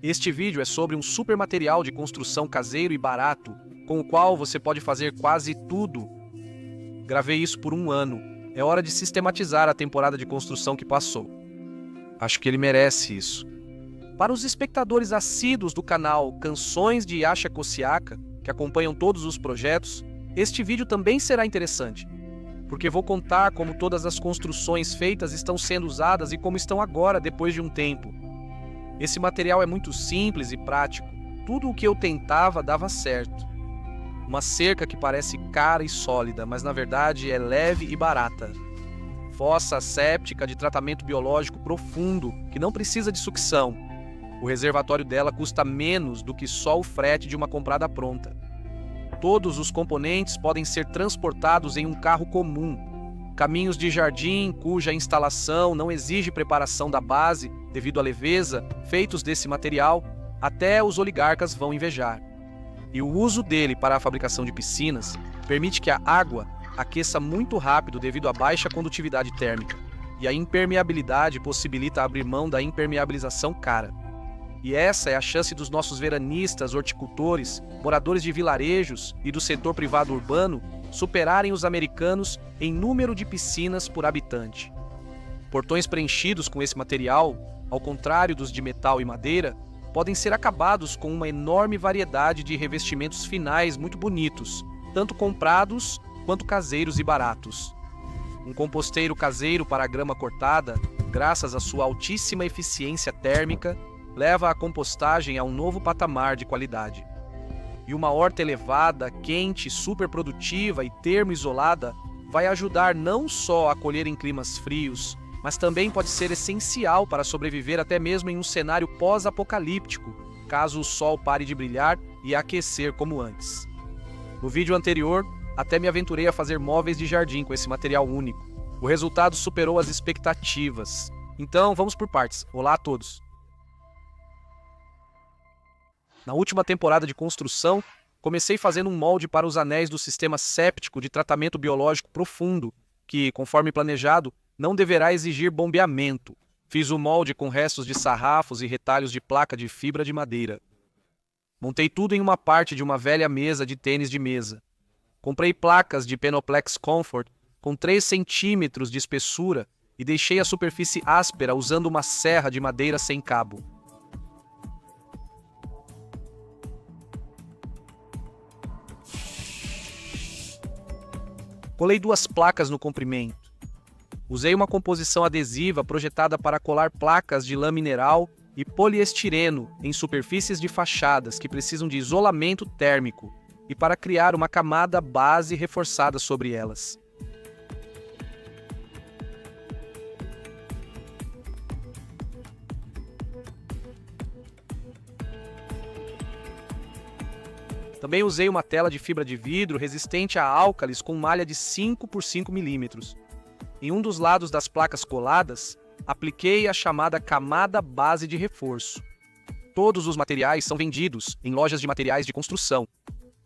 Este vídeo é sobre um super material de construção caseiro e barato, com o qual você pode fazer quase tudo. Gravei isso por 1 ano. É hora de sistematizar a temporada de construção que passou. Acho que ele merece isso. Para os espectadores assíduos do canal Canções de Yasha Kosiaka, que acompanham todos os projetos, este vídeo também será interessante, porque vou contar como todas as construções feitas estão sendo usadas e como estão agora depois de um tempo. Esse material é muito simples e prático. Tudo o que eu tentava dava certo. Uma cerca que parece cara e sólida, mas na verdade é leve e barata. Fossa séptica de tratamento biológico profundo, que não precisa de sucção. O reservatório dela custa menos do que só o frete de uma comprada pronta. Todos os componentes podem ser transportados em um carro comum. Caminhos de jardim, cuja instalação não exige preparação da base, devido à leveza, feitos desse material, até os oligarcas vão invejar. E o uso dele para a fabricação de piscinas permite que a água aqueça muito rápido devido à baixa condutividade térmica, e a impermeabilidade possibilita abrir mão da impermeabilização cara. E essa é a chance dos nossos veranistas, horticultores, moradores de vilarejos e do setor privado urbano superarem os americanos em número de piscinas por habitante. Portões preenchidos com esse material, ao contrário dos de metal e madeira, podem ser acabados com uma enorme variedade de revestimentos finais muito bonitos, tanto comprados quanto caseiros e baratos. Um composteiro caseiro para a grama cortada, graças à sua altíssima eficiência térmica, leva a compostagem a um novo patamar de qualidade. E uma horta elevada, quente, superprodutiva e termoisolada vai ajudar não só a colher em climas frios, mas também pode ser essencial para sobreviver até mesmo em um cenário pós-apocalíptico, caso o sol pare de brilhar e aquecer como antes. No vídeo anterior, até me aventurei a fazer móveis de jardim com esse material único. O resultado superou as expectativas. Então, vamos por partes. Olá a todos! Na última temporada de construção, comecei fazendo um molde para os anéis do sistema séptico de tratamento biológico profundo, que, conforme planejado, não deverá exigir bombeamento. Fiz o molde com restos de sarrafos e retalhos de placa de fibra de madeira. Montei tudo em uma parte de uma velha mesa de tênis de mesa. Comprei placas de Penoplex Comfort com 3 centímetros de espessura e deixei a superfície áspera usando uma serra de madeira sem cabo. Colei 2 placas no comprimento. Usei uma composição adesiva projetada para colar placas de lã mineral e poliestireno em superfícies de fachadas que precisam de isolamento térmico e para criar uma camada base reforçada sobre elas. Também usei uma tela de fibra de vidro resistente a álcalis com malha de 5 por 5 milímetros. Em um dos lados das placas coladas, apliquei a chamada camada base de reforço. Todos os materiais são vendidos em lojas de materiais de construção.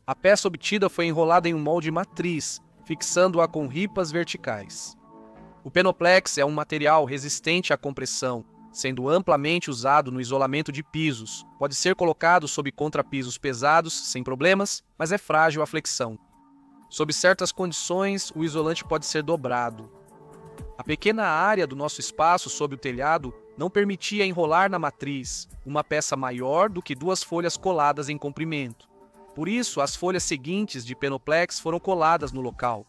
A peça obtida foi enrolada em um molde matriz, fixando-a com ripas verticais. O Penoplex é um material resistente à compressão, sendo amplamente usado no isolamento de pisos. Pode ser colocado sob contrapisos pesados, sem problemas, mas é frágil à flexão. Sob certas condições, o isolante pode ser dobrado. A pequena área do nosso espaço sob o telhado não permitia enrolar na matriz uma peça maior do que 2 folhas coladas em comprimento. Por isso, as folhas seguintes de Penoplex foram coladas no local.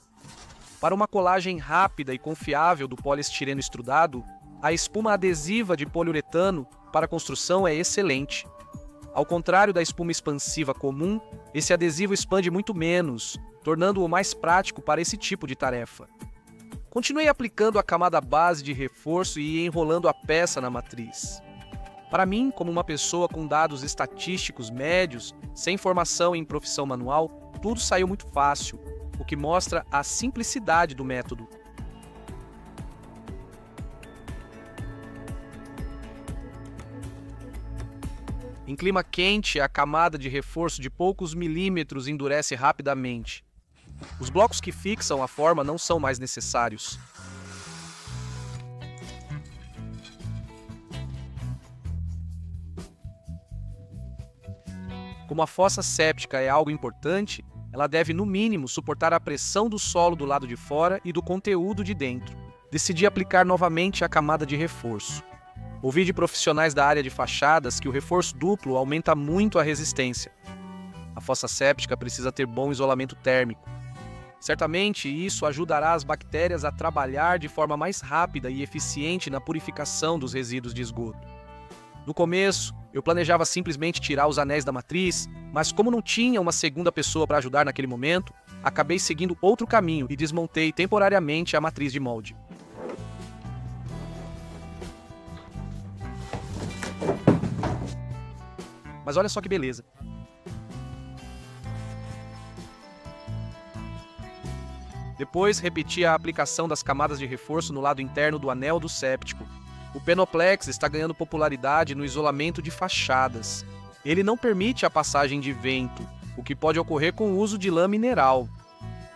Para uma colagem rápida e confiável do poliestireno estrudado, a espuma adesiva de poliuretano para construção é excelente. Ao contrário da espuma expansiva comum, esse adesivo expande muito menos, tornando-o mais prático para esse tipo de tarefa. Continuei aplicando a camada base de reforço e enrolando a peça na matriz. Para mim, como uma pessoa com dados estatísticos médios, sem formação em profissão manual, tudo saiu muito fácil, o que mostra a simplicidade do método. Em clima quente, a camada de reforço de poucos milímetros endurece rapidamente. Os blocos que fixam a forma não são mais necessários. Como a fossa séptica é algo importante, ela deve, no mínimo, suportar a pressão do solo do lado de fora e do conteúdo de dentro. Decidi aplicar novamente a camada de reforço. Ouvi de profissionais da área de fachadas que o reforço duplo aumenta muito a resistência. A fossa séptica precisa ter bom isolamento térmico. Certamente, isso ajudará as bactérias a trabalhar de forma mais rápida e eficiente na purificação dos resíduos de esgoto. No começo, eu planejava simplesmente tirar os anéis da matriz, mas como não tinha uma segunda pessoa para ajudar naquele momento, acabei seguindo outro caminho e desmontei temporariamente a matriz de molde. Mas olha só que beleza! Depois, repeti a aplicação das camadas de reforço no lado interno do anel do séptico. O Penoplex está ganhando popularidade no isolamento de fachadas. Ele não permite a passagem de vento, o que pode ocorrer com o uso de lã mineral.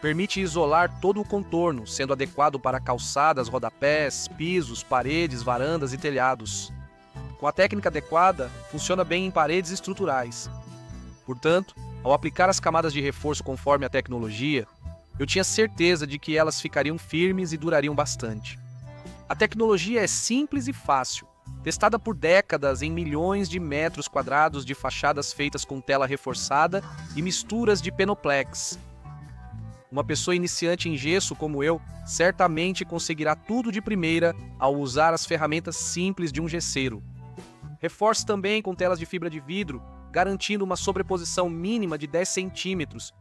Permite isolar todo o contorno, sendo adequado para calçadas, rodapés, pisos, paredes, varandas e telhados. Com a técnica adequada, funciona bem em paredes estruturais. Portanto, ao aplicar as camadas de reforço conforme a tecnologia, eu tinha certeza de que elas ficariam firmes e durariam bastante. A tecnologia é simples e fácil, testada por décadas em milhões de metros quadrados de fachadas feitas com tela reforçada e misturas de Penoplex. Uma pessoa iniciante em gesso como eu certamente conseguirá tudo de primeira ao usar as ferramentas simples de um gesseiro. Reforce também com telas de fibra de vidro, garantindo uma sobreposição mínima de 10 centímetros.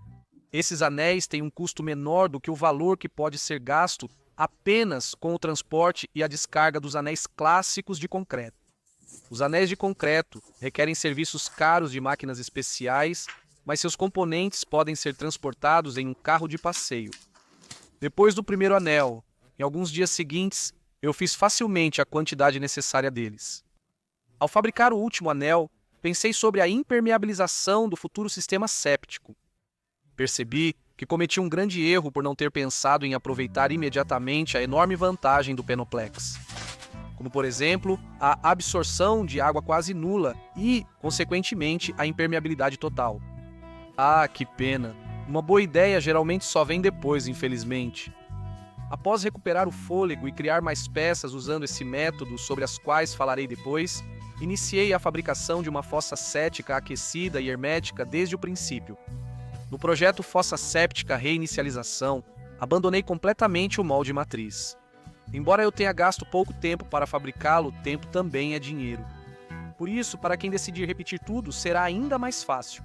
Esses anéis têm um custo menor do que o valor que pode ser gasto apenas com o transporte e a descarga dos anéis clássicos de concreto. Os anéis de concreto requerem serviços caros de máquinas especiais, mas seus componentes podem ser transportados em um carro de passeio. Depois do primeiro anel, em alguns dias seguintes, eu fiz facilmente a quantidade necessária deles. Ao fabricar o último anel, pensei sobre a impermeabilização do futuro sistema séptico. Percebi que cometi um grande erro por não ter pensado em aproveitar imediatamente a enorme vantagem do Penoplex, como, por exemplo, a absorção de água quase nula e, consequentemente, a impermeabilidade total. Ah, que pena! Uma boa ideia geralmente só vem depois, infelizmente. Após recuperar o fôlego e criar mais peças usando esse método, sobre as quais falarei depois, iniciei a fabricação de uma fossa séptica aquecida e hermética desde o princípio. No projeto Fossa Séptica Reinicialização, abandonei completamente o molde matriz. Embora eu tenha gasto pouco tempo para fabricá-lo, tempo também é dinheiro. Por isso, para quem decidir repetir tudo, será ainda mais fácil.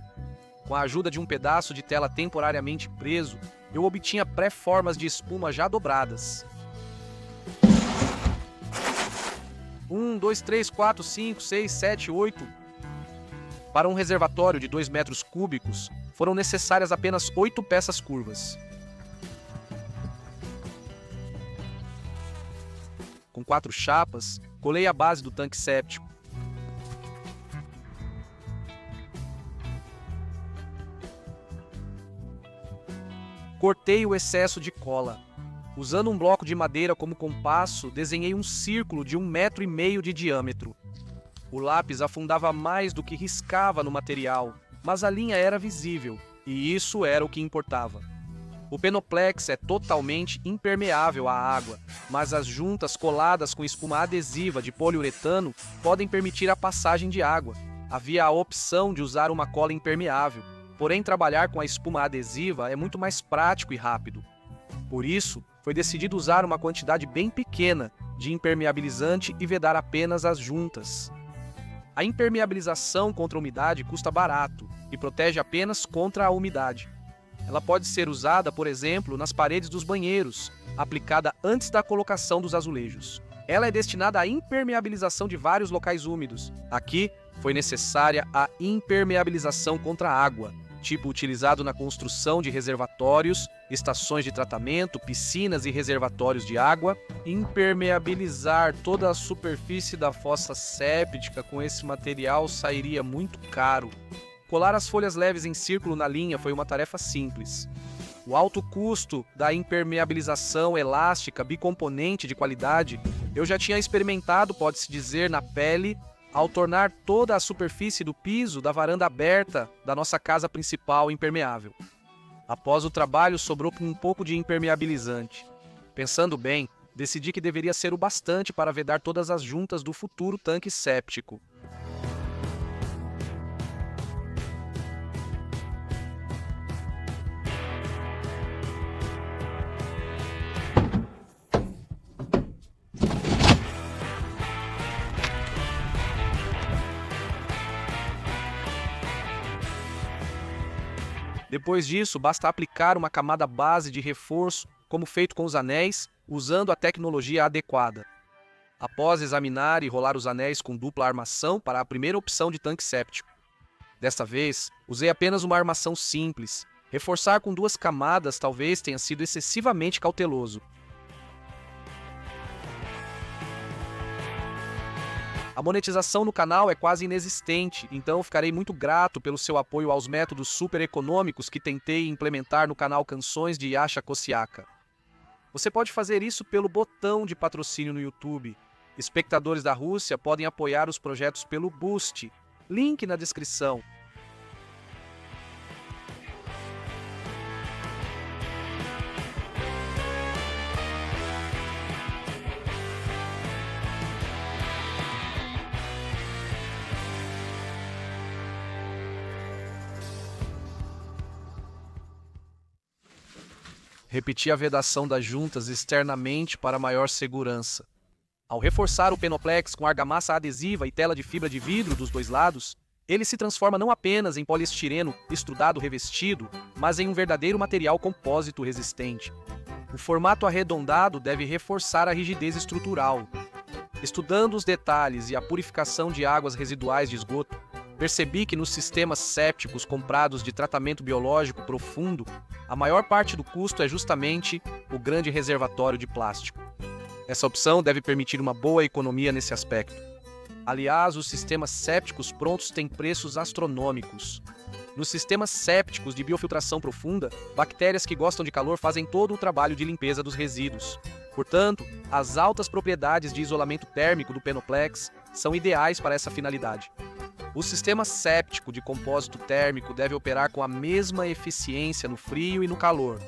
Com a ajuda de um pedaço de tela temporariamente preso, eu obtinha pré-formas de espuma já dobradas. 1, 2, 3, 4, 5, 6, 7, 8. Para um reservatório de 2 metros cúbicos, foram necessárias apenas 8 peças curvas. Com 4 chapas, colei a base do tanque séptico. Cortei o excesso de cola. Usando um bloco de madeira como compasso, desenhei um círculo de 1,5 metro de diâmetro. O lápis afundava mais do que riscava no material, mas a linha era visível, e isso era o que importava. O Penoplex é totalmente impermeável à água, mas as juntas coladas com espuma adesiva de poliuretano podem permitir a passagem de água. Havia a opção de usar uma cola impermeável, porém trabalhar com a espuma adesiva é muito mais prático e rápido. Por isso, foi decidido usar uma quantidade bem pequena de impermeabilizante e vedar apenas as juntas. A impermeabilização contra a umidade custa barato e protege apenas contra a umidade. Ela pode ser usada, por exemplo, nas paredes dos banheiros, aplicada antes da colocação dos azulejos. Ela é destinada à impermeabilização de vários locais úmidos. Aqui, foi necessária a impermeabilização contra a água, tipo utilizado na construção de reservatórios, estações de tratamento, piscinas e reservatórios de água. Impermeabilizar toda a superfície da fossa séptica com esse material sairia muito caro. Colar as folhas leves em círculo na linha foi uma tarefa simples. O alto custo da impermeabilização elástica bicomponente de qualidade eu já tinha experimentado, pode-se dizer, na pele, ao tornar toda a superfície do piso da varanda aberta da nossa casa principal impermeável. Após o trabalho, sobrou um pouco de impermeabilizante. Pensando bem, decidi que deveria ser o bastante para vedar todas as juntas do futuro tanque séptico. Depois disso, basta aplicar uma camada base de reforço, como feito com os anéis, usando a tecnologia adequada. Após examinar e rolar os anéis com dupla armação para a primeira opção de tanque séptico. Desta vez, usei apenas uma armação simples. Reforçar com 2 camadas talvez tenha sido excessivamente cauteloso. A monetização no canal é quase inexistente, então ficarei muito grato pelo seu apoio aos métodos super econômicos que tentei implementar no canal Canções de Yasha Kosiaka. Você pode fazer isso pelo botão de patrocínio no YouTube. Espectadores da Rússia podem apoiar os projetos pelo Boost, link na descrição. Repeti a vedação das juntas externamente para maior segurança. Ao reforçar o Penoplex com argamassa adesiva e tela de fibra de vidro dos 2 lados, ele se transforma não apenas em poliestireno estrudado revestido, mas em um verdadeiro material compósito resistente. O formato arredondado deve reforçar a rigidez estrutural. Estudando os detalhes e a purificação de águas residuais de esgoto, percebi que nos sistemas sépticos comprados de tratamento biológico profundo, a maior parte do custo é justamente o grande reservatório de plástico. Essa opção deve permitir uma boa economia nesse aspecto. Aliás, os sistemas sépticos prontos têm preços astronômicos. Nos sistemas sépticos de biofiltração profunda, bactérias que gostam de calor fazem todo o trabalho de limpeza dos resíduos. Portanto, as altas propriedades de isolamento térmico do Penoplex são ideais para essa finalidade. O sistema séptico de compósito térmico deve operar com a mesma eficiência no frio e no calor.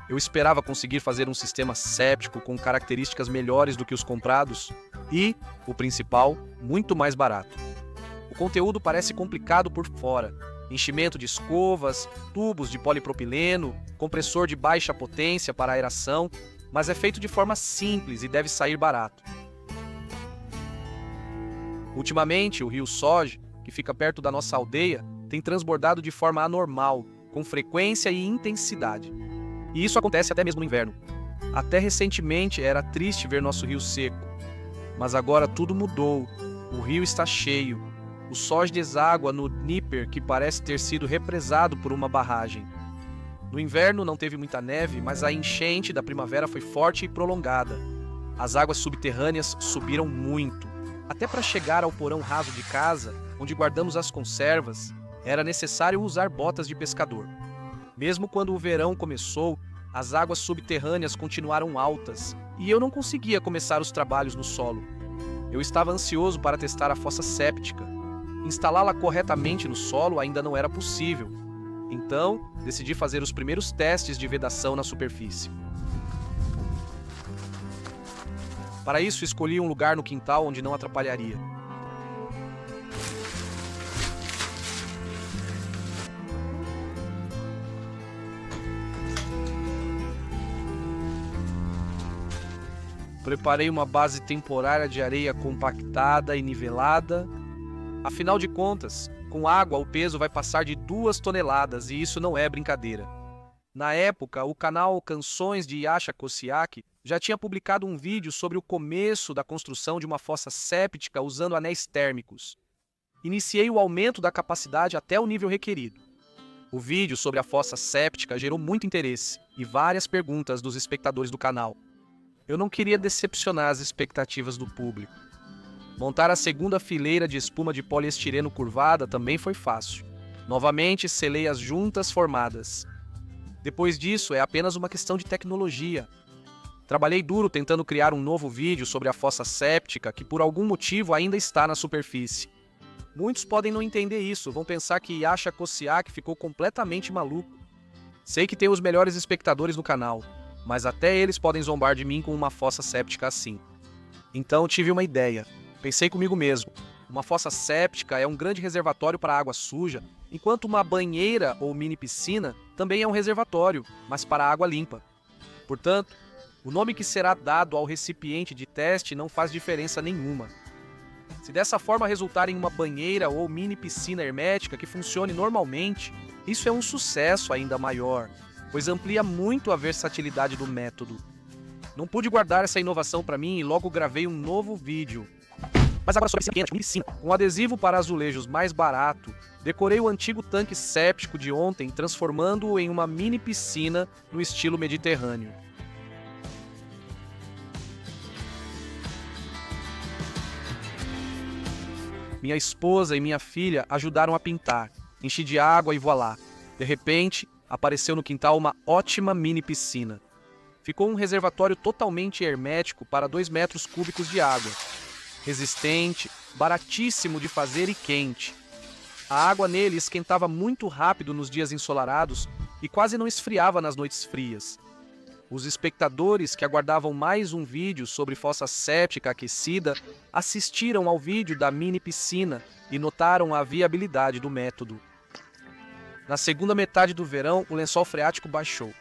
Eu esperava conseguir fazer um sistema séptico com características melhores do que os comprados e, o principal, muito mais barato. O conteúdo parece complicado por fora. Enchimento de escovas, tubos de polipropileno, compressor de baixa potência para aeração, mas é feito de forma simples e deve sair barato. Ultimamente, o rio Soj, que fica perto da nossa aldeia, tem transbordado de forma anormal, com frequência e intensidade. E isso acontece até mesmo no inverno. Até recentemente era triste ver nosso rio seco. Mas agora tudo mudou. O rio está cheio. O Soj deságua no Dnieper, que parece ter sido represado por uma barragem. No inverno não teve muita neve, mas a enchente da primavera foi forte e prolongada. As águas subterrâneas subiram muito. Até para chegar ao porão raso de casa, onde guardamos as conservas, era necessário usar botas de pescador. Mesmo quando o verão começou, as águas subterrâneas continuaram altas e eu não conseguia começar os trabalhos no solo. Eu estava ansioso para testar a fossa séptica. Instalá-la corretamente no solo ainda não era possível. Então, decidi fazer os primeiros testes de vedação na superfície. Para isso, escolhi um lugar no quintal onde não atrapalharia. Preparei uma base temporária de areia compactada e nivelada. Afinal de contas, com água o peso vai passar de 2 toneladas e isso não é brincadeira. Na época, o canal Canções de Yasha Kosiaka já tinha publicado um vídeo sobre o começo da construção de uma fossa séptica usando anéis térmicos. Iniciei o aumento da capacidade até o nível requerido. O vídeo sobre a fossa séptica gerou muito interesse e várias perguntas dos espectadores do canal. Eu não queria decepcionar as expectativas do público. Montar a segunda fileira de espuma de poliestireno curvada também foi fácil. Novamente, selei as juntas formadas. Depois disso, é apenas uma questão de tecnologia. Trabalhei duro tentando criar um novo vídeo sobre a fossa séptica que por algum motivo ainda está na superfície. Muitos podem não entender isso, vão pensar que Yasha Kosiak ficou completamente maluco. Sei que tem os melhores espectadores no canal, mas até eles podem zombar de mim com uma fossa séptica assim. Então tive uma ideia. Pensei comigo mesmo. Uma fossa séptica é um grande reservatório para água suja, enquanto uma banheira ou mini piscina também é um reservatório, mas para água limpa. Portanto, o nome que será dado ao recipiente de teste não faz diferença nenhuma. Se dessa forma resultar em uma banheira ou mini piscina hermética que funcione normalmente, isso é um sucesso ainda maior, pois amplia muito a versatilidade do método. Não pude guardar essa inovação para mim e logo gravei um novo vídeo. Mas agora sobre esse pequeno piscina. Com adesivo para azulejos mais barato, decorei o antigo tanque séptico de ontem, transformando-o em uma mini piscina no estilo mediterrâneo. Minha esposa e minha filha ajudaram a pintar. Enchi de água e voilá. De repente, apareceu no quintal uma ótima mini piscina. Ficou um reservatório totalmente hermético para 2 metros cúbicos de água. Resistente, baratíssimo de fazer e quente. A água nele esquentava muito rápido nos dias ensolarados e quase não esfriava nas noites frias. Os espectadores que aguardavam mais um vídeo sobre fossa séptica aquecida assistiram ao vídeo da mini piscina e notaram a viabilidade do método. Na segunda metade do verão, o lençol freático baixou.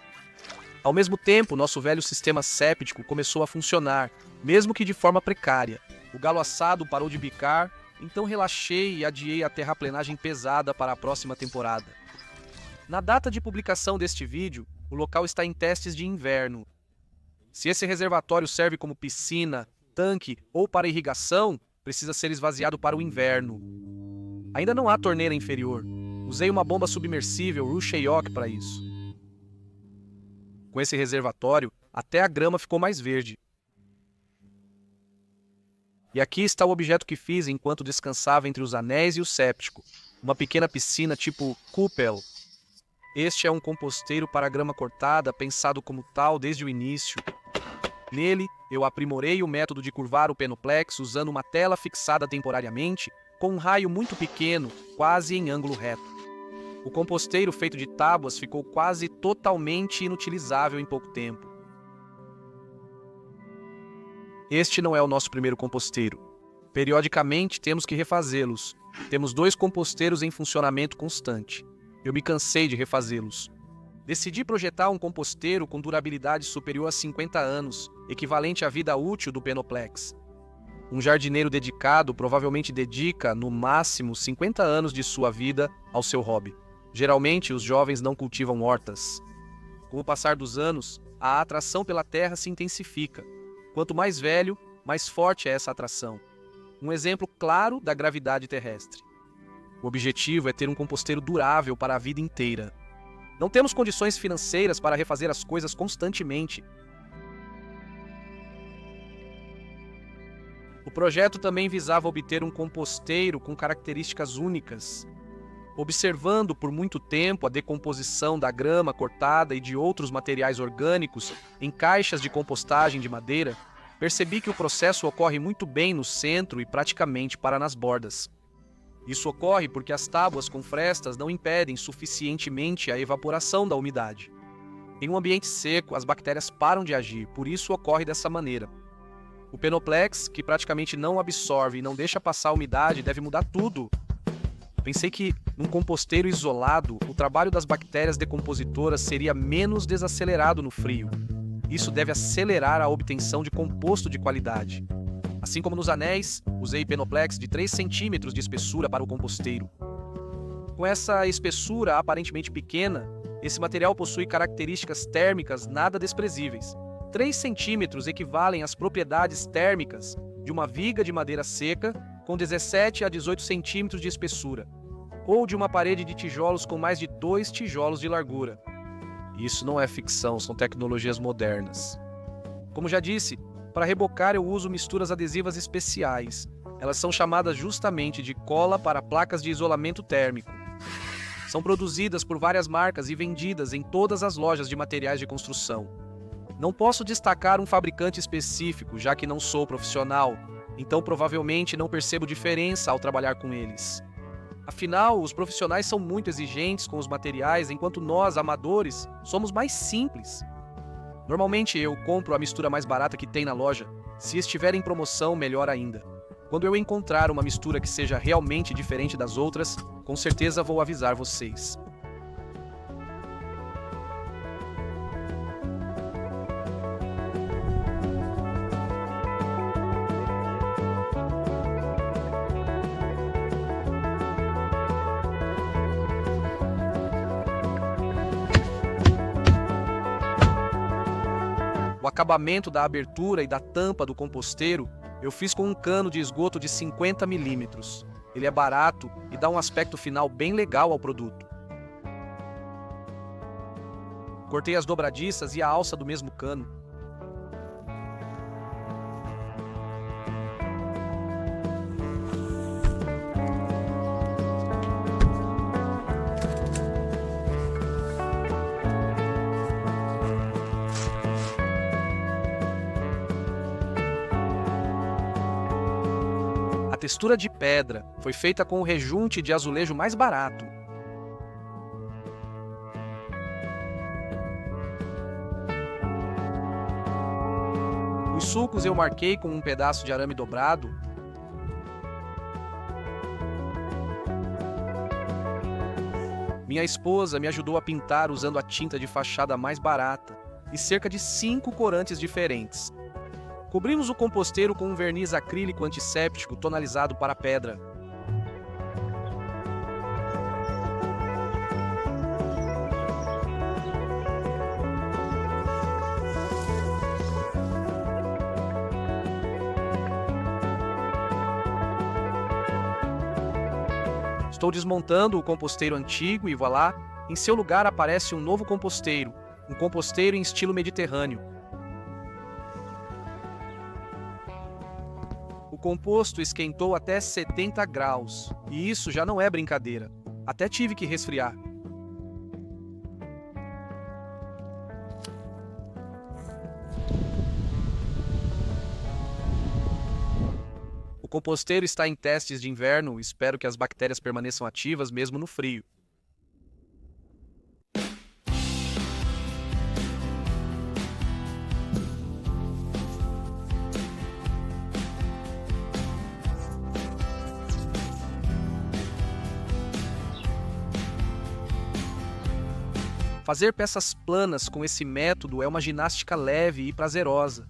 Ao mesmo tempo, nosso velho sistema séptico começou a funcionar, mesmo que de forma precária. O galo assado parou de bicar, então relaxei e adiei a terraplenagem pesada para a próxima temporada. Na data de publicação deste vídeo, o local está em testes de inverno. Se esse reservatório serve como piscina, tanque ou para irrigação, precisa ser esvaziado para o inverno. Ainda não há torneira inferior. Usei uma bomba submersível Rushayok para isso. Com esse reservatório, até a grama ficou mais verde. E aqui está o objeto que fiz enquanto descansava entre os anéis e o séptico. Uma pequena piscina tipo Kuppel. Este é um composteiro para grama cortada, pensado como tal desde o início. Nele, eu aprimorei o método de curvar o Penoplex usando uma tela fixada temporariamente com um raio muito pequeno, quase em ângulo reto. O composteiro feito de tábuas ficou quase totalmente inutilizável em pouco tempo. Este não é o nosso primeiro composteiro. Periodicamente temos que refazê-los. Temos 2 composteiros em funcionamento constante. Eu me cansei de refazê-los. Decidi projetar um composteiro com durabilidade superior a 50 anos, equivalente à vida útil do Penoplex. Um jardineiro dedicado provavelmente dedica, no máximo, 50 anos de sua vida ao seu hobby. Geralmente, os jovens não cultivam hortas. Com o passar dos anos, a atração pela terra se intensifica. Quanto mais velho, mais forte é essa atração. Um exemplo claro da gravidade terrestre. O objetivo é ter um composteiro durável para a vida inteira. Não temos condições financeiras para refazer as coisas constantemente. O projeto também visava obter um composteiro com características únicas. Observando por muito tempo a decomposição da grama cortada e de outros materiais orgânicos em caixas de compostagem de madeira, percebi que o processo ocorre muito bem no centro e praticamente para nas bordas. Isso ocorre porque as tábuas com frestas não impedem suficientemente a evaporação da umidade. Em um ambiente seco, as bactérias param de agir, por isso ocorre dessa maneira. O Penoplex, que praticamente não absorve e não deixa passar a umidade, deve mudar tudo. Pensei que, num composteiro isolado, o trabalho das bactérias decompositoras seria menos desacelerado no frio. Isso deve acelerar a obtenção de composto de qualidade. Assim como nos anéis, usei Penoplex de 3 centímetros de espessura para o composteiro. Com essa espessura aparentemente pequena, esse material possui características térmicas nada desprezíveis. 3 centímetros equivalem às propriedades térmicas de uma viga de madeira seca com 17 a 18 centímetros de espessura, ou de uma parede de tijolos com mais de 2 tijolos de largura. Isso não é ficção, são tecnologias modernas. Como já disse, para rebocar eu uso misturas adesivas especiais. Elas são chamadas justamente de cola para placas de isolamento térmico. São produzidas por várias marcas e vendidas em todas as lojas de materiais de construção. Não posso destacar um fabricante específico, já que não sou profissional, então provavelmente não percebo diferença ao trabalhar com eles. Afinal, os profissionais são muito exigentes com os materiais, enquanto nós, amadores, somos mais simples. Normalmente eu compro a mistura mais barata que tem na loja. Se estiver em promoção, melhor ainda. Quando eu encontrar uma mistura que seja realmente diferente das outras, com certeza vou avisar vocês. O acabamento da abertura e da tampa do composteiro eu fiz com um cano de esgoto de 50 milímetros. Ele é barato e dá um aspecto final bem legal ao produto. Cortei as dobradiças e a alça do mesmo cano. A textura de pedra foi feita com o rejunte de azulejo mais barato. Os sulcos eu marquei com um pedaço de arame dobrado. Minha esposa me ajudou a pintar usando a tinta de fachada mais barata e cerca de 5 corantes diferentes. Cobrimos o composteiro com um verniz acrílico antisséptico tonalizado para pedra. Estou desmontando o composteiro antigo e voilá, em seu lugar aparece um novo composteiro, um composteiro em estilo mediterrâneo. O composto esquentou até 70 graus, e isso já não é brincadeira. Até tive que resfriar. O composteiro está em testes de inverno, espero que as bactérias permaneçam ativas mesmo no frio. Fazer peças planas com esse método é uma ginástica leve e prazerosa.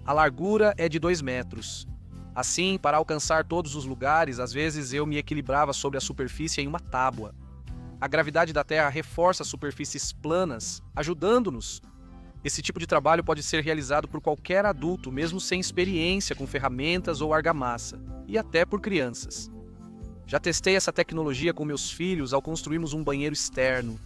A largura é de 2 metros. Assim, para alcançar todos os lugares, às vezes eu me equilibrava sobre a superfície em uma tábua. A gravidade da Terra reforça as superfícies planas, ajudando-nos. Esse tipo de trabalho pode ser realizado por qualquer adulto, mesmo sem experiência com ferramentas ou argamassa, e até por crianças. Já testei essa tecnologia com meus filhos ao construirmos um banheiro externo.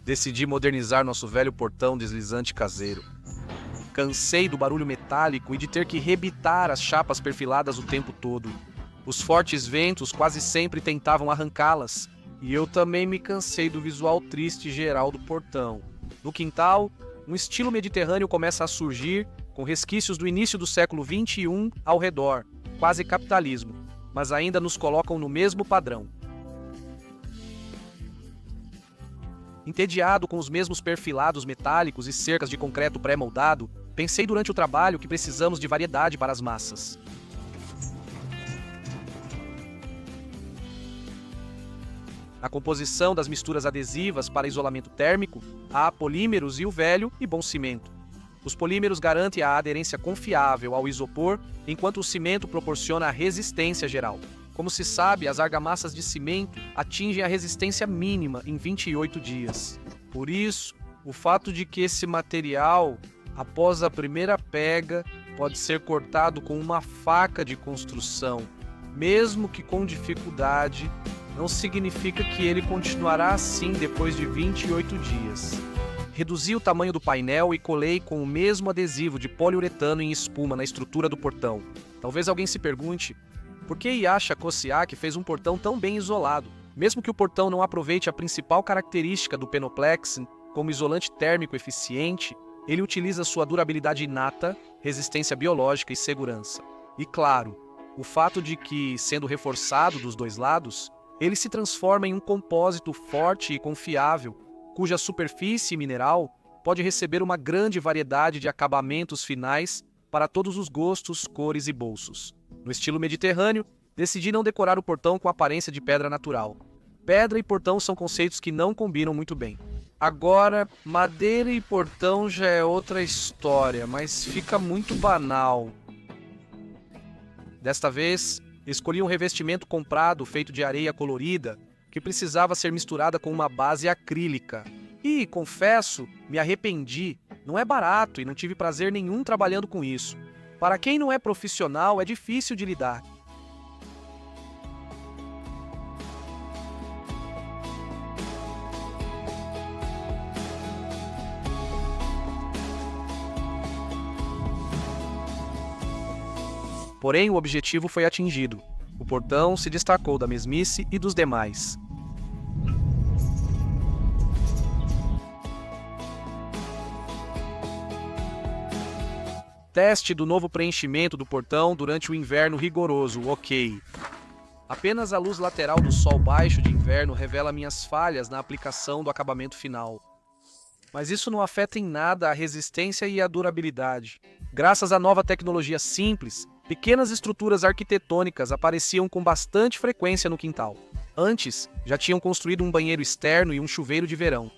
Decidi modernizar nosso velho portão deslizante caseiro. Cansei do barulho metálico e de ter que rebitar as chapas perfiladas o tempo todo. Os fortes ventos quase sempre tentavam arrancá-las, e eu também me cansei do visual triste geral do portão. No quintal, um estilo mediterrâneo começa a surgir, com resquícios do início do século XXI ao redor, quase capitalismo, mas ainda nos colocam no mesmo padrão. Entediado com os mesmos perfilados metálicos e cercas de concreto pré-moldado, pensei durante o trabalho que precisamos de variedade para as massas. Na composição das misturas adesivas para isolamento térmico, há polímeros e o velho e bom cimento. Os polímeros garantem a aderência confiável ao isopor, enquanto o cimento proporciona a resistência geral. Como se sabe, as argamassas de cimento atingem a resistência mínima em 28 dias. Por isso, o fato de que esse material, após a primeira pega, pode ser cortado com uma faca de construção, mesmo que com dificuldade, não significa que ele continuará assim depois de 28 dias. Reduzi o tamanho do painel e colei com o mesmo adesivo de poliuretano em espuma na estrutura do portão. Talvez alguém se pergunte, por que Yasha Kosiak fez um portão tão bem isolado? Mesmo que o portão não aproveite a principal característica do Penoplex como isolante térmico eficiente, ele utiliza sua durabilidade inata, resistência biológica e segurança. E claro, o fato de que, sendo reforçado dos dois lados, ele se transforma em um compósito forte e confiável, cuja superfície mineral pode receber uma grande variedade de acabamentos finais para todos os gostos, cores e bolsos. No estilo mediterrâneo, decidi não decorar o portão com aparência de pedra natural. Pedra e portão são conceitos que não combinam muito bem. Agora, madeira e portão já é outra história, mas fica muito banal. Desta vez, escolhi um revestimento comprado feito de areia colorida que precisava ser misturada com uma base acrílica. E, confesso, me arrependi. Não é barato e não tive prazer nenhum trabalhando com isso. Para quem não é profissional, é difícil de lidar. Porém, o objetivo foi atingido. O portão se destacou da mesmice e dos demais. Teste do novo preenchimento do portão durante o inverno rigoroso, ok. Apenas a luz lateral do sol baixo de inverno revela minhas falhas na aplicação do acabamento final. Mas isso não afeta em nada a resistência e a durabilidade. Graças à nova tecnologia simples, pequenas estruturas arquitetônicas apareciam com bastante frequência no quintal. Antes, já tinham construído um banheiro externo e um chuveiro de verão.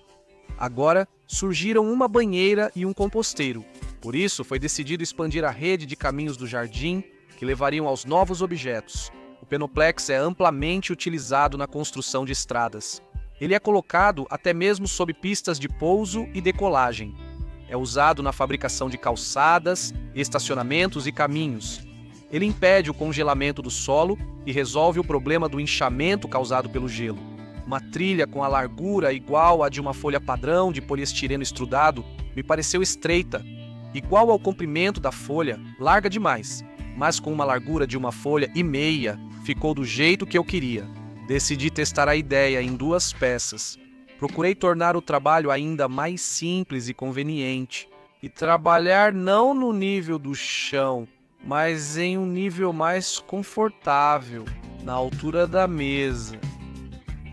Agora, surgiram uma banheira e um composteiro. Por isso, foi decidido expandir a rede de caminhos do jardim que levariam aos novos objetos. O Penoplex é amplamente utilizado na construção de estradas. Ele é colocado até mesmo sob pistas de pouso e decolagem. É usado na fabricação de calçadas, estacionamentos e caminhos. Ele impede o congelamento do solo e resolve o problema do inchamento causado pelo gelo. Uma trilha com a largura igual à de uma folha padrão de poliestireno estrudado me pareceu estreita, igual ao comprimento da folha, larga demais, mas com uma largura de uma folha e meia, ficou do jeito que eu queria. Decidi testar a ideia em 2 peças. Procurei tornar o trabalho ainda mais simples e conveniente, e trabalhar não no nível do chão, mas em um nível mais confortável, na altura da mesa.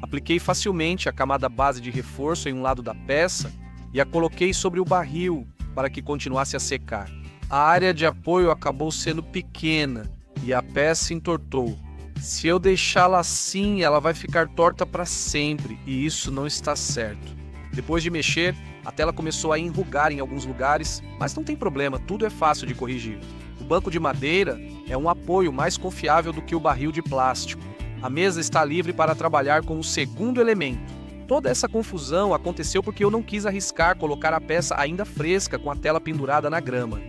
Apliquei facilmente a camada base de reforço em um lado da peça e a coloquei sobre o barril para que continuasse a secar. A área de apoio acabou sendo pequena e a peça entortou. Se eu deixá-la assim, ela vai ficar torta para sempre e isso não está certo. Depois de mexer, a tela começou a enrugar em alguns lugares, mas não tem problema, tudo é fácil de corrigir. O banco de madeira é um apoio mais confiável do que o barril de plástico. A mesa está livre para trabalhar com o segundo elemento. Toda essa confusão aconteceu porque eu não quis arriscar colocar a peça ainda fresca com a tela pendurada na grama.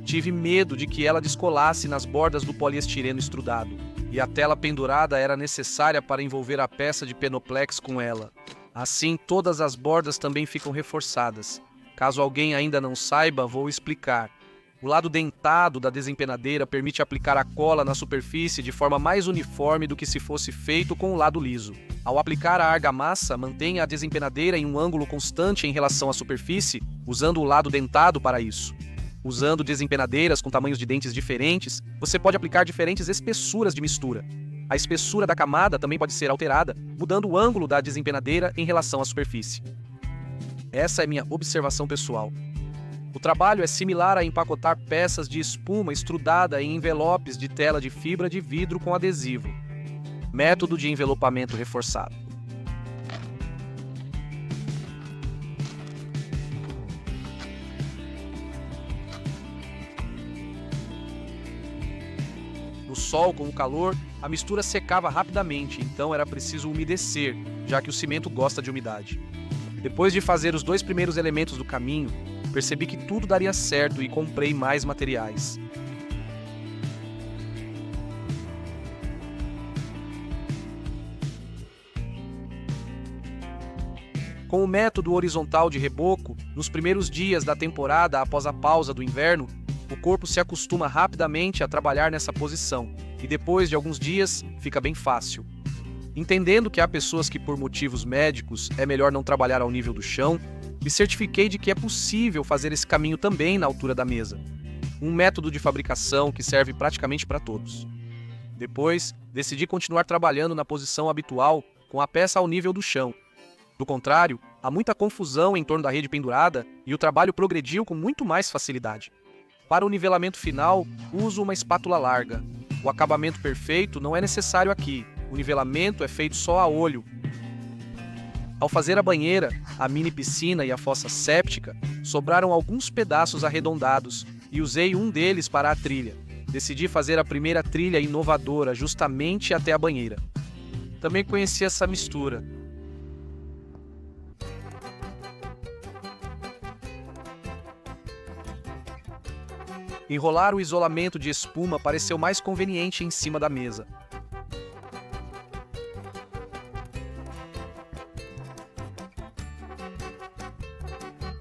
Tive medo de que ela descolasse nas bordas do poliestireno estrudado, e a tela pendurada era necessária para envolver a peça de Penoplex com ela. Assim, todas as bordas também ficam reforçadas. Caso alguém ainda não saiba, vou explicar. O lado dentado da desempenadeira permite aplicar a cola na superfície de forma mais uniforme do que se fosse feito com o lado liso. Ao aplicar a argamassa, mantém a desempenadeira em um ângulo constante em relação à superfície, usando o lado dentado para isso. Usando desempenadeiras com tamanhos de dentes diferentes, você pode aplicar diferentes espessuras de mistura. A espessura da camada também pode ser alterada, mudando o ângulo da desempenadeira em relação à superfície. Essa é minha observação pessoal. O trabalho é similar a empacotar peças de espuma estrudada em envelopes de tela de fibra de vidro com adesivo. Método de envelopamento reforçado. No sol, com o calor, a mistura secava rapidamente, então era preciso umedecer, já que o cimento gosta de umidade. Depois de fazer os 2 primeiros elementos do caminho, percebi que tudo daria certo e comprei mais materiais. Com o método horizontal de reboco, nos primeiros dias da temporada após a pausa do inverno, o corpo se acostuma rapidamente a trabalhar nessa posição, e depois de alguns dias fica bem fácil. Entendendo que há pessoas que por motivos médicos é melhor não trabalhar ao nível do chão, me certifiquei de que é possível fazer esse caminho também na altura da mesa. Um método de fabricação que serve praticamente para todos. Depois, decidi continuar trabalhando na posição habitual com a peça ao nível do chão. Do contrário, há muita confusão em torno da rede pendurada e o trabalho progrediu com muito mais facilidade. Para o nivelamento final, uso uma espátula larga. O acabamento perfeito não é necessário aqui, o nivelamento é feito só a olho. Ao fazer a banheira, a mini piscina e a fossa séptica, sobraram alguns pedaços arredondados e usei um deles para a trilha. Decidi fazer a primeira trilha inovadora justamente até a banheira. Também conheci essa mistura. Enrolar o isolamento de espuma pareceu mais conveniente em cima da mesa.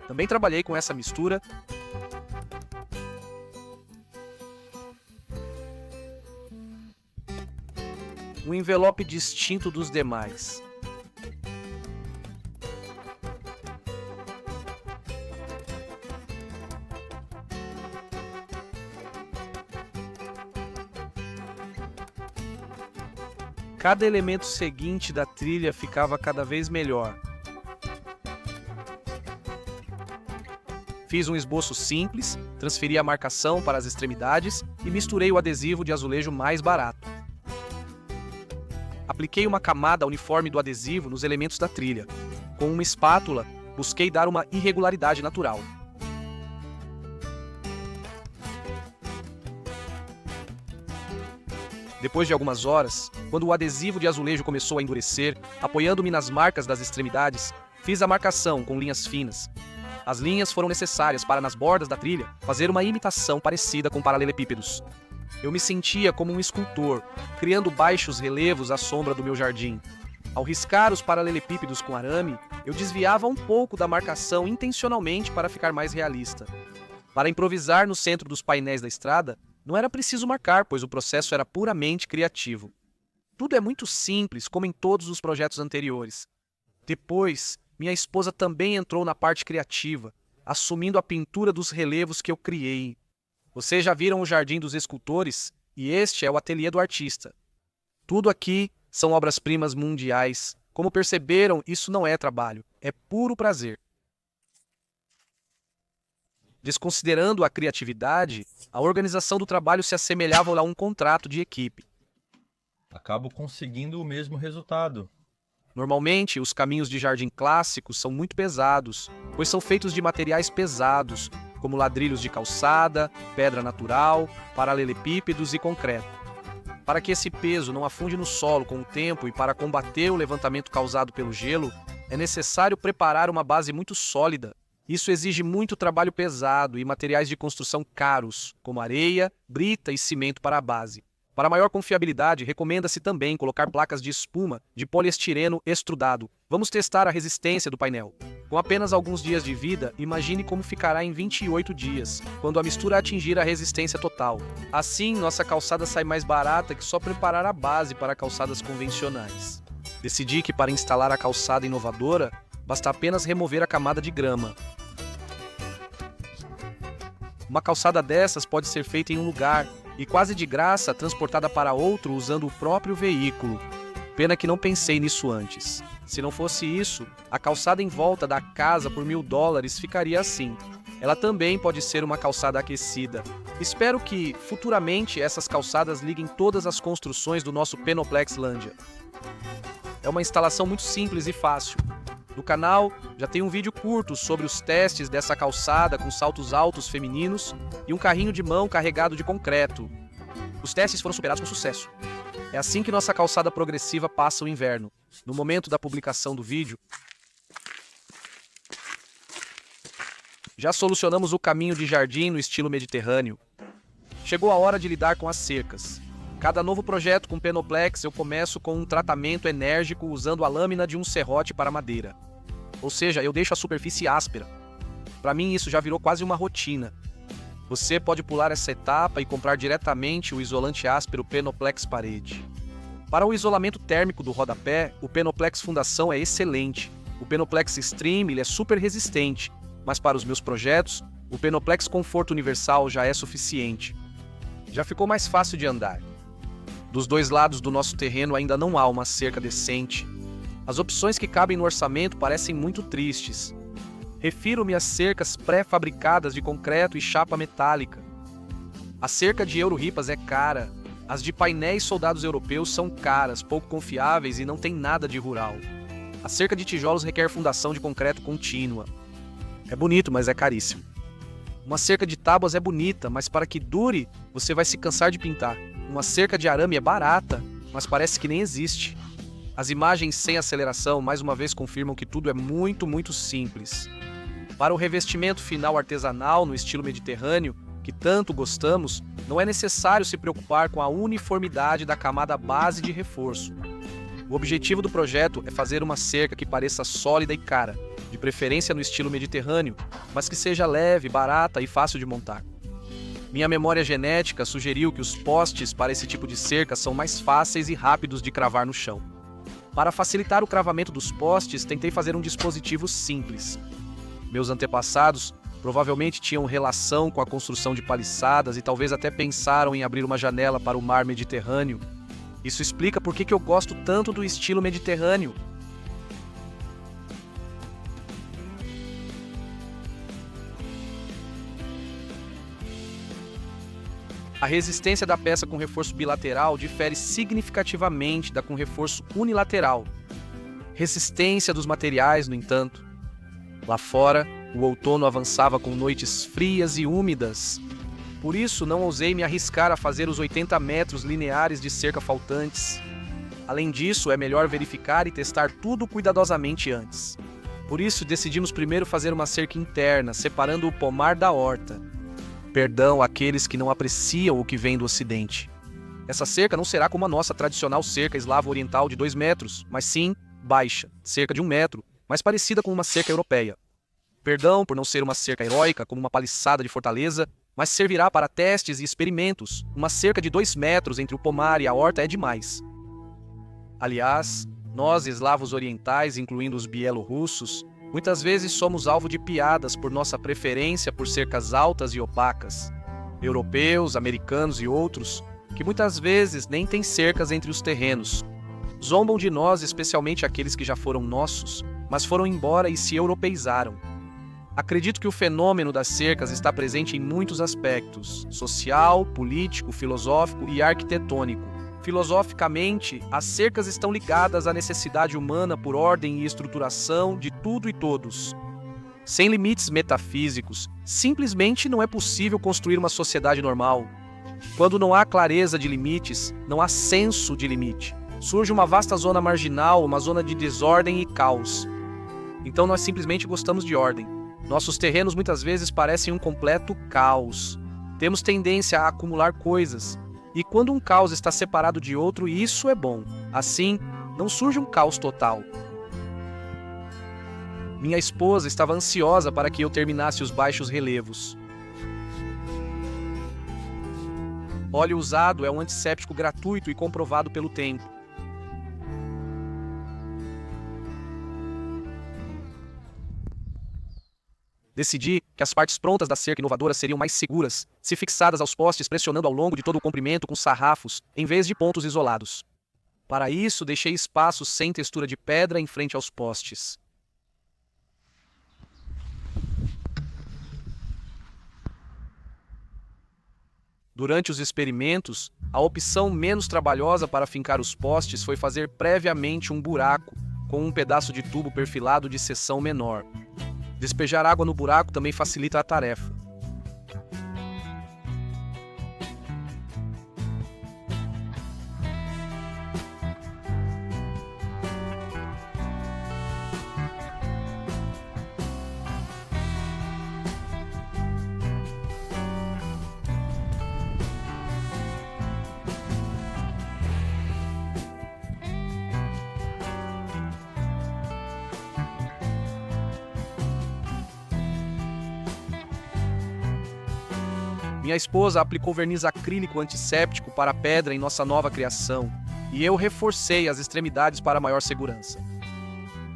Também trabalhei com essa mistura. Um envelope distinto dos demais. Cada elemento seguinte da trilha ficava cada vez melhor. Fiz um esboço simples, transferi a marcação para as extremidades e misturei o adesivo de azulejo mais barato. Apliquei uma camada uniforme do adesivo nos elementos da trilha. Com uma espátula, busquei dar uma irregularidade natural. Depois de algumas horas, quando o adesivo de azulejo começou a endurecer, apoiando-me nas marcas das extremidades, fiz a marcação com linhas finas. As linhas foram necessárias para, nas bordas da trilha, fazer uma imitação parecida com paralelepípedos. Eu me sentia como um escultor, criando baixos relevos à sombra do meu jardim. Ao riscar os paralelepípedos com arame, eu desviava um pouco da marcação intencionalmente para ficar mais realista. Para improvisar no centro dos painéis da estrada, não era preciso marcar, pois o processo era puramente criativo. Tudo é muito simples, como em todos os projetos anteriores. Depois, minha esposa também entrou na parte criativa, assumindo a pintura dos relevos que eu criei. Vocês já viram o Jardim dos Escultores? E este é o ateliê do artista. Tudo aqui são obras-primas mundiais. Como perceberam, isso não é trabalho, é puro prazer. Desconsiderando a criatividade, a organização do trabalho se assemelhava a um contrato de equipe. Acabo conseguindo o mesmo resultado. Normalmente, os caminhos de jardim clássicos são muito pesados, pois são feitos de materiais pesados, como ladrilhos de calçada, pedra natural, paralelepípedos e concreto. Para que esse peso não afunde no solo com o tempo e para combater o levantamento causado pelo gelo, é necessário preparar uma base muito sólida. Isso exige muito trabalho pesado e materiais de construção caros, como areia, brita e cimento para a base. Para maior confiabilidade, recomenda-se também colocar placas de espuma de poliestireno extrudado. Vamos testar a resistência do painel. Com apenas alguns dias de vida, imagine como ficará em 28 dias, quando a mistura atingir a resistência total. Assim, nossa calçada sai mais barata que só preparar a base para calçadas convencionais. Decidi que para instalar a calçada inovadora, basta apenas remover a camada de grama. Uma calçada dessas pode ser feita em um lugar e quase de graça transportada para outro usando o próprio veículo. Pena que não pensei nisso antes. Se não fosse isso, a calçada em volta da casa por $1000 ficaria assim. Ela também pode ser uma calçada aquecida. Espero que, futuramente, essas calçadas liguem todas as construções do nosso Penoplexlândia. É uma instalação muito simples e fácil. No canal já tem um vídeo curto sobre os testes dessa calçada com saltos altos femininos e um carrinho de mão carregado de concreto. Os testes foram superados com sucesso. É assim que nossa calçada progressiva passa o inverno. No momento da publicação do vídeo, já solucionamos o caminho de jardim no estilo mediterrâneo. Chegou a hora de lidar com as cercas. Cada novo projeto com Penoplex eu começo com um tratamento enérgico usando a lâmina de um serrote para madeira. Ou seja, eu deixo a superfície áspera. Para mim, isso já virou quase uma rotina. Você pode pular essa etapa e comprar diretamente o isolante áspero Penoplex Parede. Para o isolamento térmico do rodapé, o Penoplex Fundação é excelente. O Penoplex Extreme ele é super resistente, mas para os meus projetos, o Penoplex Conforto Universal já é suficiente. Já ficou mais fácil de andar. Dos dois lados do nosso terreno ainda não há uma cerca decente. As opções que cabem no orçamento parecem muito tristes. Refiro-me às cercas pré-fabricadas de concreto e chapa metálica. A cerca de Euro-Ripas é cara. As de painéis soldados europeus são caras, pouco confiáveis e não tem nada de rural. A cerca de tijolos requer fundação de concreto contínua. É bonito, mas é caríssimo. Uma cerca de tábuas é bonita, mas para que dure, você vai se cansar de pintar. Uma cerca de arame é barata, mas parece que nem existe. As imagens sem aceleração mais uma vez confirmam que tudo é muito, muito simples. Para o revestimento final artesanal no estilo mediterrâneo, que tanto gostamos, não é necessário se preocupar com a uniformidade da camada base de reforço. O objetivo do projeto é fazer uma cerca que pareça sólida e cara, de preferência no estilo mediterrâneo, mas que seja leve, barata e fácil de montar. Minha memória genética sugeriu que os postes para esse tipo de cerca são mais fáceis e rápidos de cravar no chão. Para facilitar o cravamento dos postes, tentei fazer um dispositivo simples. Meus antepassados provavelmente tinham relação com a construção de paliçadas e talvez até pensaram em abrir uma janela para o mar Mediterrâneo. Isso explica por que eu gosto tanto do estilo mediterrâneo. A resistência da peça com reforço bilateral difere significativamente da com reforço unilateral. Resistência dos materiais, no entanto. Lá fora, o outono avançava com noites frias e úmidas. Por isso, não ousei me arriscar a fazer os 80 metros lineares de cerca faltantes. Além disso, é melhor verificar e testar tudo cuidadosamente antes. Por isso, decidimos primeiro fazer uma cerca interna, separando o pomar da horta. Perdão àqueles que não apreciam o que vem do Ocidente. Essa cerca não será como a nossa tradicional cerca eslava oriental de 2 metros, mas sim baixa, cerca de 1 metro, mais parecida com uma cerca europeia. Perdão por não ser uma cerca heróica como uma paliçada de fortaleza, mas servirá para testes e experimentos. Uma cerca de 2 metros entre o pomar e a horta é demais. Aliás, nós eslavos orientais, incluindo os bielorrussos, muitas vezes somos alvo de piadas por nossa preferência por cercas altas e opacas. Europeus, americanos e outros, que muitas vezes nem têm cercas entre os terrenos. Zombam de nós, especialmente aqueles que já foram nossos, mas foram embora e se europeizaram. Acredito que o fenômeno das cercas está presente em muitos aspectos: social, político, filosófico e arquitetônico. Filosoficamente, as cercas estão ligadas à necessidade humana por ordem e estruturação de tudo e todos. Sem limites metafísicos, simplesmente não é possível construir uma sociedade normal. Quando não há clareza de limites, não há senso de limite. Surge uma vasta zona marginal, uma zona de desordem e caos. Então nós simplesmente gostamos de ordem. Nossos terrenos muitas vezes parecem um completo caos. Temos tendência a acumular coisas. E quando um caos está separado de outro, isso é bom. Assim, não surge um caos total. Minha esposa estava ansiosa para que eu terminasse os baixos relevos. Óleo usado é um antisséptico gratuito e comprovado pelo tempo. Decidi que as partes prontas da cerca inovadora seriam mais seguras, se fixadas aos postes pressionando ao longo de todo o comprimento com sarrafos, em vez de pontos isolados. Para isso, deixei espaços sem textura de pedra em frente aos postes. Durante os experimentos, a opção menos trabalhosa para fincar os postes foi fazer previamente um buraco com um pedaço de tubo perfilado de seção menor. Despejar água no buraco também facilita a tarefa. Minha esposa aplicou verniz acrílico antisséptico para a pedra em nossa nova criação e eu reforcei as extremidades para maior segurança.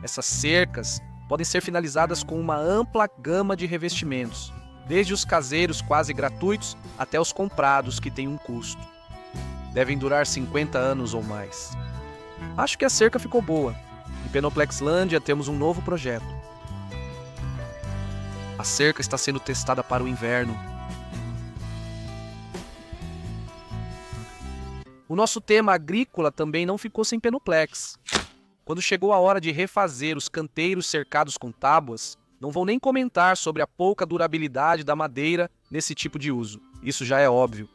Essas cercas podem ser finalizadas com uma ampla gama de revestimentos, desde os caseiros quase gratuitos até os comprados que têm um custo. Devem durar 50 anos ou mais. Acho que a cerca ficou boa. Em Penoplexlândia temos um novo projeto. A cerca está sendo testada para o inverno. O nosso tema agrícola também não ficou sem Penoplex. Quando chegou a hora de refazer os canteiros cercados com tábuas, não vou nem comentar sobre a pouca durabilidade da madeira nesse tipo de uso. Isso já é óbvio.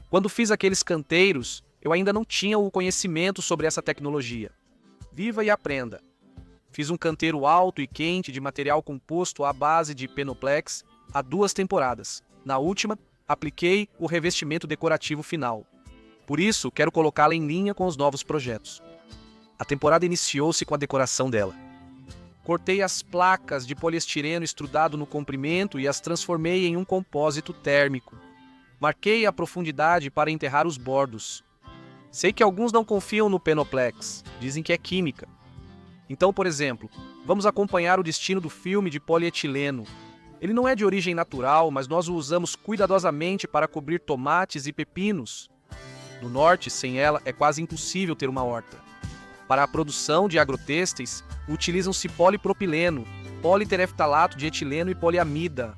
Quando fiz aqueles canteiros, eu ainda não tinha o conhecimento sobre essa tecnologia. Viva e aprenda! Fiz um canteiro alto e quente de material composto à base de Penoplex há 2 temporadas. Na última, apliquei o revestimento decorativo final. Por isso, quero colocá-la em linha com os novos projetos. A temporada iniciou-se com a decoração dela. Cortei as placas de poliestireno estrudado no comprimento e as transformei em um compósito térmico. Marquei a profundidade para enterrar os bordos. Sei que alguns não confiam no Penoplex, dizem que é química. Então, por exemplo, vamos acompanhar o destino do filme de polietileno. Ele não é de origem natural, mas nós o usamos cuidadosamente para cobrir tomates e pepinos. No norte, sem ela, é quase impossível ter uma horta. Para a produção de agrotêxteis, utilizam-se polipropileno, politereftalato de etileno e poliamida.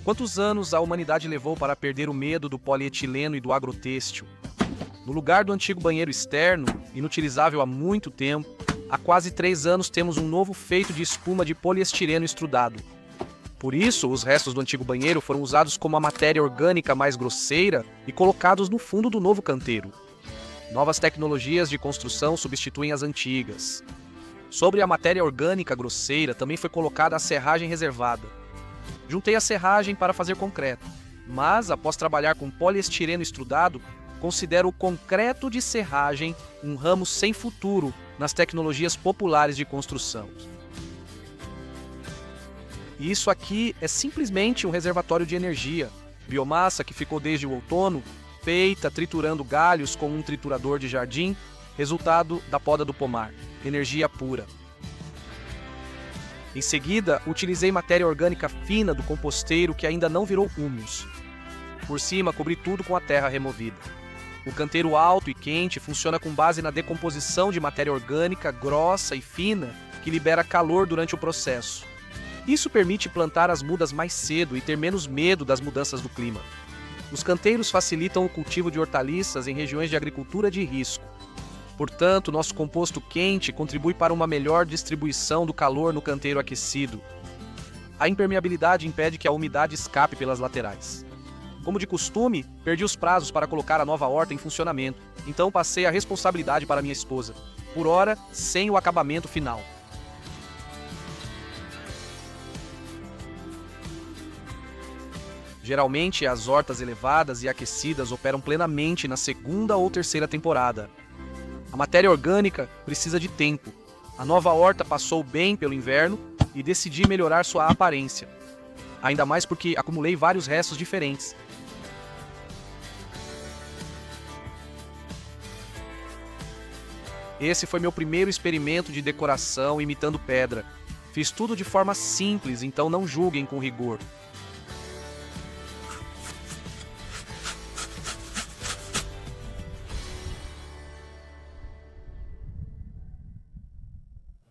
Quantos anos a humanidade levou para perder o medo do polietileno e do agrotêxtil? No lugar do antigo banheiro externo, inutilizável há muito tempo, há quase 3 anos temos um novo feito de espuma de poliestireno estrudado. Por isso, os restos do antigo banheiro foram usados como a matéria orgânica mais grosseira e colocados no fundo do novo canteiro. Novas tecnologias de construção substituem as antigas. Sobre a matéria orgânica grosseira também foi colocada a serragem reservada. Juntei a serragem para fazer concreto, mas após trabalhar com poliestireno estrudado, considero o concreto de serragem um ramo sem futuro nas tecnologias populares de construção. E isso aqui é simplesmente um reservatório de energia, biomassa que ficou desde o outono, feita triturando galhos com um triturador de jardim, resultado da poda do pomar, energia pura. Em seguida, utilizei matéria orgânica fina do composteiro que ainda não virou humus. Por cima, cobri tudo com a terra removida. O canteiro alto e quente funciona com base na decomposição de matéria orgânica grossa e fina que libera calor durante o processo. Isso permite plantar as mudas mais cedo e ter menos medo das mudanças do clima. Os canteiros facilitam o cultivo de hortaliças em regiões de agricultura de risco. Portanto, nosso composto quente contribui para uma melhor distribuição do calor no canteiro aquecido. A impermeabilidade impede que a umidade escape pelas laterais. Como de costume, perdi os prazos para colocar a nova horta em funcionamento, então passei a responsabilidade para minha esposa, por hora sem o acabamento final. Geralmente, as hortas elevadas e aquecidas operam plenamente na 2ª ou 3ª temporada. A matéria orgânica precisa de tempo. A nova horta passou bem pelo inverno e decidi melhorar sua aparência. Ainda mais porque acumulei vários restos diferentes. Esse foi meu primeiro experimento de decoração imitando pedra. Fiz tudo de forma simples, então não julguem com rigor.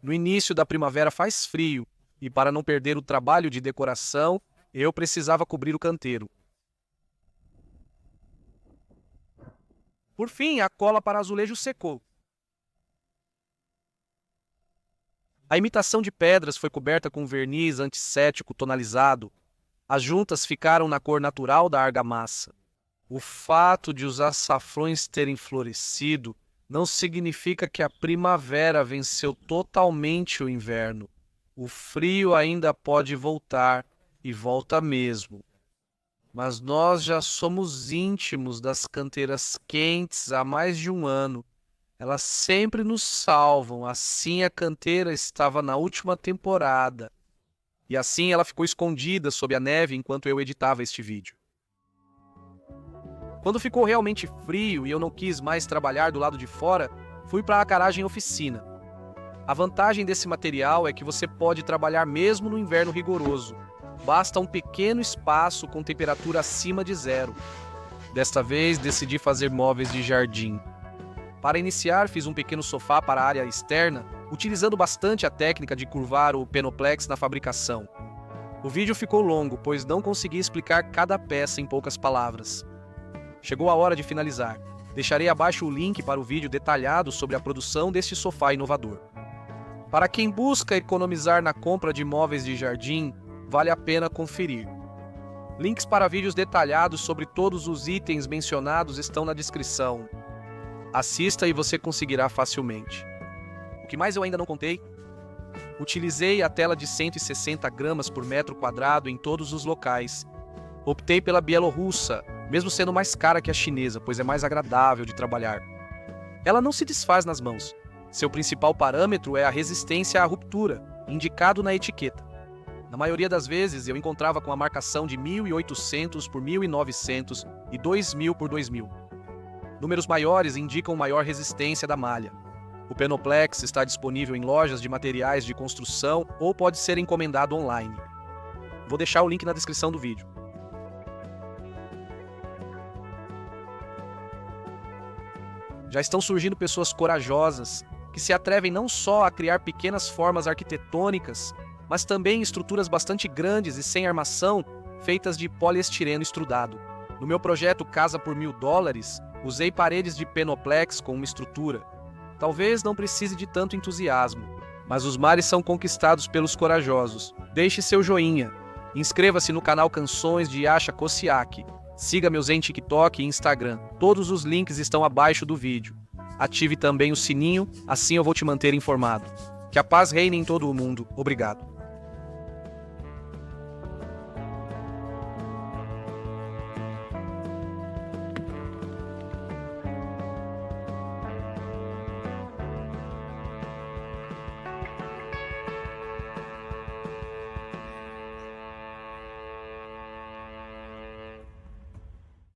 No início da primavera faz frio, e para não perder o trabalho de decoração, eu precisava cobrir o canteiro. Por fim, a cola para azulejo secou. A imitação de pedras foi coberta com verniz antissético tonalizado. As juntas ficaram na cor natural da argamassa. O fato de os açafrões terem florescido não significa que a primavera venceu totalmente o inverno. O frio ainda pode voltar, e volta mesmo. Mas nós já somos íntimos das canteiras quentes há mais de 1 ano. Elas sempre nos salvam, assim a canteira estava na última temporada. E assim ela ficou escondida sob a neve enquanto eu editava este vídeo. Quando ficou realmente frio e eu não quis mais trabalhar do lado de fora, fui para a garagem oficina. A vantagem desse material é que você pode trabalhar mesmo no inverno rigoroso. Basta um pequeno espaço com temperatura acima de zero. Desta vez, decidi fazer móveis de jardim. Para iniciar, fiz um pequeno sofá para a área externa, utilizando bastante a técnica de curvar o Penoplex na fabricação. O vídeo ficou longo, pois não consegui explicar cada peça em poucas palavras. Chegou a hora de finalizar. Deixarei abaixo o link para o vídeo detalhado sobre a produção deste sofá inovador. Para quem busca economizar na compra de móveis de jardim, vale a pena conferir. Links para vídeos detalhados sobre todos os itens mencionados estão na descrição. Assista e você conseguirá facilmente. O que mais eu ainda não contei? Utilizei a tela de 160 gramas por metro quadrado em todos os locais. Optei pela bielorrussa, mesmo sendo mais cara que a chinesa, pois é mais agradável de trabalhar. Ela não se desfaz nas mãos. Seu principal parâmetro é a resistência à ruptura, indicado na etiqueta. Na maioria das vezes, eu encontrava com a marcação de 1.800 por 1.900 e 2.000 por 2.000. Números maiores indicam maior resistência da malha. O Penoplex está disponível em lojas de materiais de construção ou pode ser encomendado online. Vou deixar o link na descrição do vídeo. Já estão surgindo pessoas corajosas que se atrevem não só a criar pequenas formas arquitetônicas, mas também estruturas bastante grandes e sem armação, feitas de poliestireno estrudado. No meu projeto Casa por $1.000, usei paredes de Penoplex com uma estrutura. Talvez não precise de tanto entusiasmo, mas os mares são conquistados pelos corajosos. Deixe seu joinha. Inscreva-se no canal Canções de Yasha Kosiak. Siga meus em TikTok e Instagram. Todos os links estão abaixo do vídeo. Ative também o sininho, assim eu vou te manter informado. Que a paz reine em todo o mundo. Obrigado.